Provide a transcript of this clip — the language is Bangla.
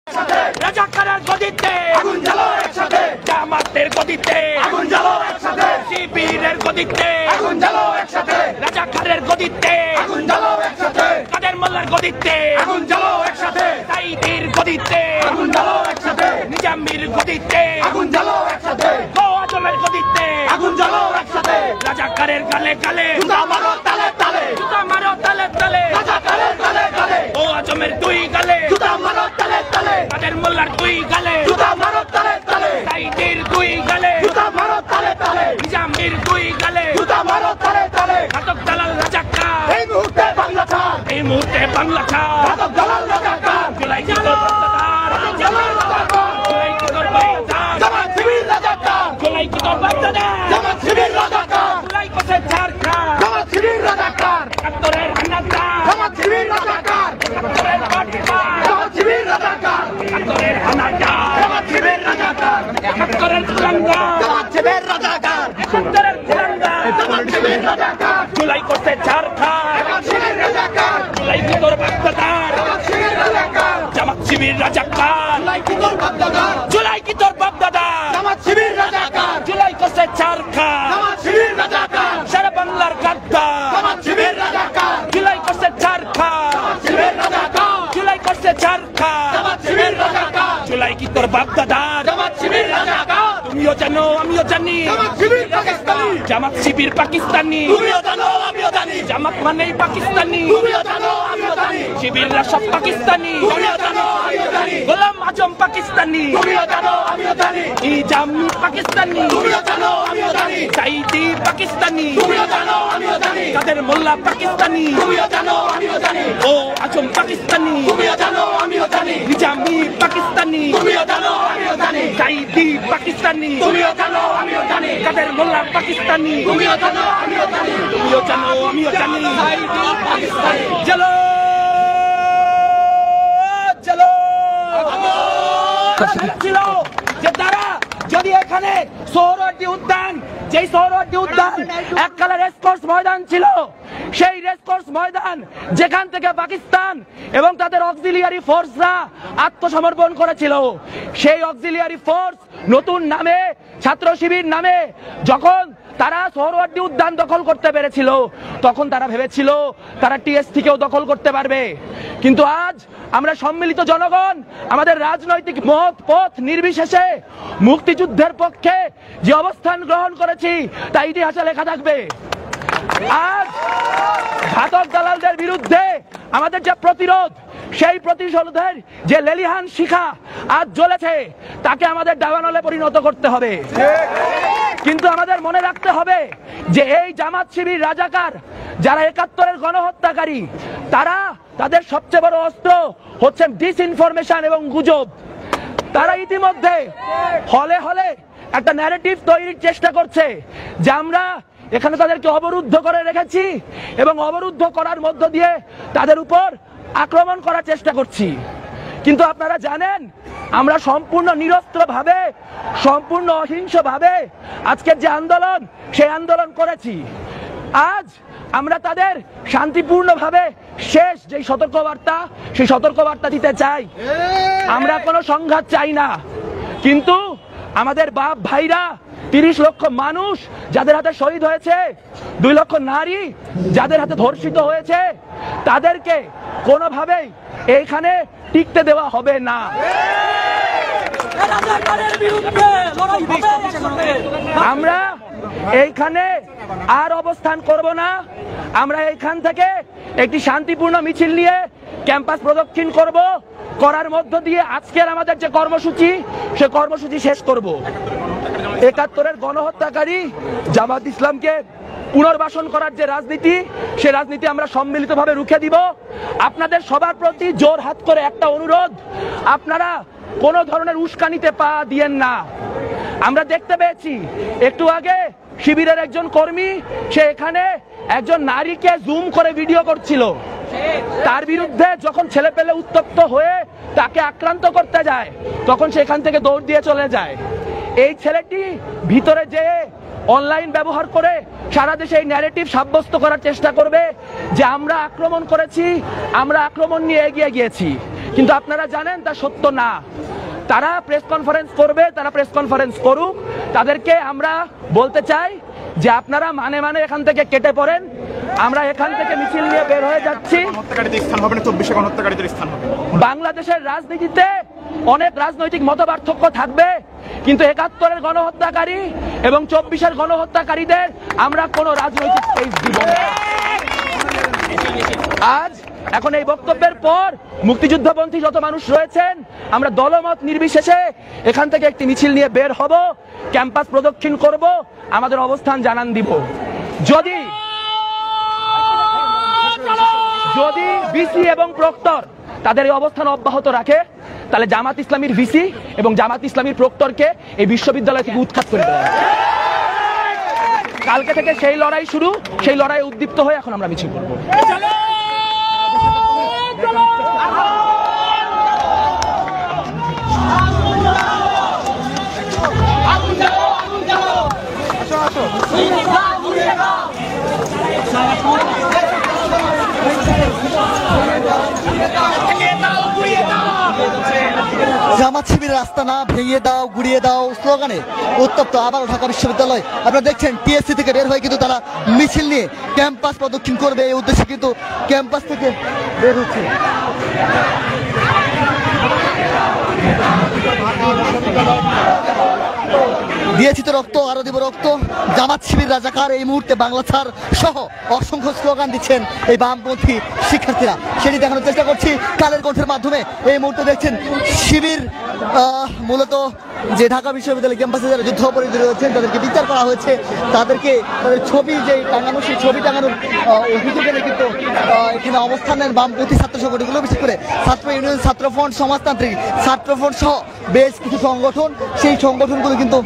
রাজাকারের গদিতে আগুন জ্বালো একসাথে, জামাতের গদিতে আগুন জ্বালো একসাথে, শিবিরের গদিতে আগুন জ্বালো একসাথে, রাজাকারের গদিতে আগুন জ্বালো একসাথে, কাদের মোল্লার গদিতে আগুন জ্বালো একসাথে, সাইদের গদিতে আগুন জ্বালো একসাথে, নিজামীর গদিতে আগুন জ্বালো একসাথে, আজমের গদিতে আগুন জ্বালো একসাথে, রাজাকারের গালে গালে জুতা মারো তালে তালে, জুতা মারো তালে তালে, রাজাকারের গালে গালে, ও আজমের দুই গালে জুতা মারো তালে তালে, কাদের মোল্লার দুই গালে জুতা মারো তালে তালে, সাইদের দুই গালে জুতা মারো তালে তালে, নিজামীর দুই গালে জুতা মারো তালে তালে, ঘাতক দালাল রাজাকার এই মুহূর্তে বাংলা ছাড়, এই মুহূর্তে বাংলা ছাড়, ঘাতক দালাল রাজাকার জুলাই কি করবে ঘাতক দালাল রাজাকার, জুলাই কি করবে জামাত শিবির রাজাকার, জুলাই কি করবে জামাত শিবির রাজাকার, জুলাই কোসে ঝাড়খণ্ড জামাত শিবির রাজাকার, একাত্তরের হানাদার জামাত শিবির রাজাকার, একাত্তরের পাটকা জামাত শিবির রাজাকার, একাত্তরের হানাদার জামাত শিবির রাজাকার, একাত্তরের কুলাঙ্গা জামাত শিবির রাজাকার, একাত্তরের কুলাঙ্গা জামাত শিবির রাজাকার, জুলাই কোসে ঝাড়খণ্ড জামাত শিবির রাজাকার, জুলাই কি করবে বাগদাদার জামাত শিবির রাজাকার, জামাত শিবির রাজাকার, জুলাই কি করবে বাগদাদার, জুলাই কি তোর বাগদাদার জামাত শিবির রাজাকার, জুলাই কোসে ঝাড়খণ্ড জামাত শিবির রাজাকার, সারা বাংলার গাদ্দার জামাত শিবির রাজাকার, জুলাই কোসে ঝাড়খণ্ড জামাত শিবির রাজাকার, জুলাই কোসে ঝাড়খণ্ড জামাত শিবির রাজাকার, জুলাই কি তোর বাগদাদার জামাত শিবির রাজাকার, তুমিও জানো আমিও জানি জামাত শিবির পাকিস্তানি, জামাত শিবির পাকিস্তানি, তুমিও জানো আমিও জানি জামাত মানেই পাকিস্তানি, তুমিও জানো আমিও জানি শিবিররা সব পাকিস্তানি, তুমিও জানো আমিও জানি গোলাম আজম পাকিস্তানি, তুমিও জানো আমিও জানি নিজামী পাকিস্তানি, তুমিও জানো আমিও জানি সাইদি পাকিস্তানি, তুমিও জানো আমিও জানি কাদের মোল্লা পাকিস্তানি, তুমিও জানো আমিও জানি ও আজম পাকিস্তানি, তুমিও জানো আমিও জানি নিজামী পাকিস্তানি, তুমিও জানো আমিও জানি সাইদি পাকিস্তানি, তুমিও জানো আমিও জানি কাদের মোল্লা পাকিস্তানি, তুমিও জানো আমিও জানি, তুমিও জানো আমিও জানি সাইদি পাকিস্তানি, চলো চলো ছিল যে তারা যদি এখানে সোহরাওয়ার্দী উদ্যান, যেই সোহরাওয়ার্দী উদ্যান এককালে রেসকোর্স ময়দান ছিল, সেই রেসকোর্স ময়দান যেখান থেকে পাকিস্তান এবং তাদের অক্সিলিয়ারি ফোর্সরা আত্মসমর্পণ করেছিল, সেই অক্সিলিয়ারি ফোর্স নতুন নামে ছাত্র শিবির নামে যখন তারা সোহরাওয়ার্দী উদ্যান দখল করতে পেরেছিল, তখন তারা ভেবেছিল তারা টিএসসিকেও দখল করতে পারবে। কিন্তু আজ আমরা সম্মিলিত জনগণ আমাদের রাজনৈতিক মত পথ নির্বিশেষে মুক্তিযুদ্ধের পক্ষে যে অবস্থান গ্রহণ করেছি তা ইতিহাসে লেখা থাকবে। আজ ঘাতক দালালদের বিরুদ্ধে আমাদের যে প্রতিরোধ, সেই প্রতিশোধের যে লেলিহান শিখা আজ জ্বলেছে, তাকে আমাদের দাবানলে পরিণত করতে হবে। কিন্তু আমাদের মনে রাখতে হবে যে এই জামাত শিবির রাজাকার যারা একাত্তরের গণহত্যাকারী, তারা তাদের সবচেয়ে বড় অস্ত্র হচ্ছে ডিসইনফরমেশন এবং গুজব। তারা ইতিমধ্যে হলে হলে একটা ন্যারেটিভ তৈরির চেষ্টা করছে যে আমরা এখানে তাদেরকে অবরুদ্ধ করে রেখেছি এবং অবরুদ্ধ করার মধ্য দিয়ে তাদের উপর আক্রমণ করার চেষ্টা করছি। কিন্তু আপনারা জানেন আমরা সম্পূর্ণ নিরস্ত্রভাবে, সম্পূর্ণ অহিংসভাবে আজকের যে আন্দোলন, সেই আন্দোলন করেছি। আজ আমরা তাদের শান্তিপূর্ণভাবে শেষ যে সতর্কবার্তা, সেই সতর্কবার্তা দিতে চাই। আমরা কোনো সংঘাত চাই না, কিন্তু আমাদের বাপ ভাইরা 30 লক্ষ মানুষ যাদের হাতে শহীদ হয়েছে, 2 লক্ষ নারী যাদের হাতে ধর্ষিত হয়েছে, তাদেরকে কোনোভাবেই এইখানে টিকতে দেওয়া হবে না। আমরা এইখানে আর অবস্থান করব না। আমরা এইখান থেকে একটি শান্তিপূর্ণ মিছিল নিয়ে ক্যাম্পাস প্রদক্ষিণ করব, করার মধ্য দিয়ে আজকের আমাদের যে কর্মসূচি, সে কর্মসূচি শেষ করব। 71-এর গণহত্যাকারী জামাত ইসলামকে পুনর্বাসন করার যে রাজনীতি, সে রাজনীতি আমরা সম্মিলিতভাবে রুখে দিব। আপনাদের সবার প্রতি জোর হাত করে একটা অনুরোধ, আপনারা কোনো ধরনের উস্কানিতে পা দিয়েন না। আমরা দেখতে পেয়েছি একটু আগে শিবিরের একজন কর্মী, সে এখানে একজন নারীকে জুম করে ভিডিও করছিল। তার বিরুদ্ধে যখন ছেলেপেলে উত্তপ্ত হয়ে তাকে আক্রান্ত করতে যায়, তখন সেখান থেকে দৌড় দিয়ে চলে যায়। এই ছেলেটি ভিতরে যেয়ে অনলাইন ব্যবহার করে সারা দেশে এই ন্যারেটিভ সাব্যস্ত করার চেষ্টা করবে যে আমরা আক্রমণ করেছি, আমরা আক্রমণ নিয়ে এগিয়ে গিয়েছি। কিন্তু আপনারা জানেন তা সত্য না। তারা প্রেস কনফারেন্স করবে, তারা প্রেস কনফারেন্স করুক। তাদেরকে আমরা বলতে চাই যে আপনারা মানে এখান থেকে কেটে পড়েন। আমরা এখান থেকে মিছিল নিয়ে বের হয়ে যাচ্ছি। বাংলাদেশের রাজনীতিতে অনেক রাজনৈতিক মতপার্থক্য থাকবে, কিন্তু ৭১-এর গণহত্যাকারী এবং ২৪-এর গণহত্যাকারীদের আমরা কোনো রাজনৈতিক স্পেস দিব না। আজ এখন এই বক্তব্যের পর মুক্তিযুদ্ধপন্থী যত মানুষ রয়েছেন আমরা দলমত নির্বিশেষে এখান থেকে একটি মিছিল নিয়ে বের হব, ক্যাম্পাস প্রদক্ষিণ করব, আমাদের অবস্থান জানান দিব। যদি ভিসি এবং প্রক্টর তাদের এই অবস্থান অব্যাহত রাখে, তাহলে জামাত ইসলামীর ভিসি এবং জামাত ইসলামীর প্রক্টরকে এই বিশ্ববিদ্যালয় থেকে উৎখাত করে দেওয়া হবে। কালকে থেকে সেই লড়াই শুরু, সেই লড়াই উদ্দীপ্ত হয়ে এখন আমরা মিছিল করব। জামাত শিবিরের আস্তানা ভেঙে দাও, গুড়িয়ে দাও স্লোগানে উত্তপ্ত আবারও ঢাকা বিশ্ববিদ্যালয়। আপনারা দেখছেন টিএসসি থেকে বের হয়ে কিন্তু তারা মিছিল নিয়ে ক্যাম্পাস প্রদক্ষিণ করবে, এই উদ্দেশ্যে কিন্তু ক্যাম্পাস থেকে বের হচ্ছে। দিয়েছি তো রক্ত, আরো দিব রক্ত, জামাত শিবির রাজাকার, এই মুহূর্তে বাংলা ছাড় সহ অসংখ্য স্লোগান দিচ্ছেন এই বামপন্থী শিক্ষার্থীরা। সেটি দেখানোর চেষ্টা করছি কালের কণ্ঠের মাধ্যমে। এই মুহূর্তে দেখছেন শিবির মূলত যে ঢাকা বিশ্ববিদ্যালয় ক্যাম্পাসে যারা যুদ্ধ অপরাধী রয়েছেন তাদেরকে বিচার করা হয়েছে, তাদেরকে তাদের ছবি যে টাঙানো, সেই ছবি টাঙানোর অভিযোগে কিন্তু এখানে অবস্থানের বামপন্থী ছাত্র সংগঠনগুলো, বিশেষ করে ছাত্র ইউনিয়ন, ছাত্রফ্রন্ট, সমাজতান্ত্রিক ছাত্রফ্রন্ট সহ বেশ কিছু সংগঠন, সেই সংগঠনগুলো কিন্তু